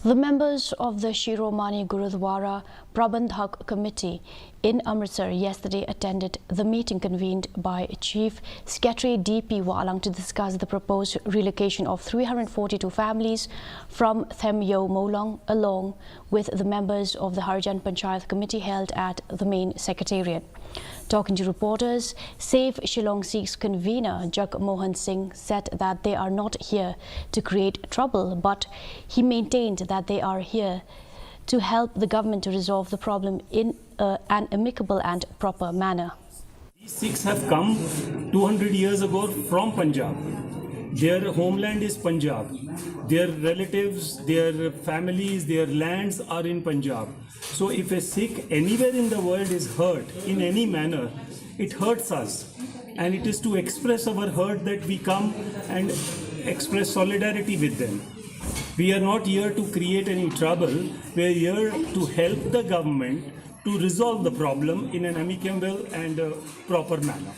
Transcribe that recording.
The members of the Shiromani Gurudwara Prabandhak Committee in Amritsar yesterday attended the meeting convened by Chief Secretary D.P. Mawlong to discuss the proposed relocation of 342 families from Themyo Mawlong, along with the members of the Harijan Panchayat Committee held at the main secretariat. Talking to reporters, Save Shillong Sikh's convener Jag Mohan Singh said that they are not here to create trouble, but he maintained that they are here to help the government to resolve the problem in an amicable and proper manner. These Sikhs have come 200 years ago from Punjab. Their homeland is Punjab. Their relatives, their families, their lands are in Punjab. So if a Sikh anywhere in the world is hurt in any manner, it hurts us. And it is to express our hurt that we come and express solidarity with them. We are not here to create any trouble. We are here to help the government to resolve the problem in an amicable and proper manner.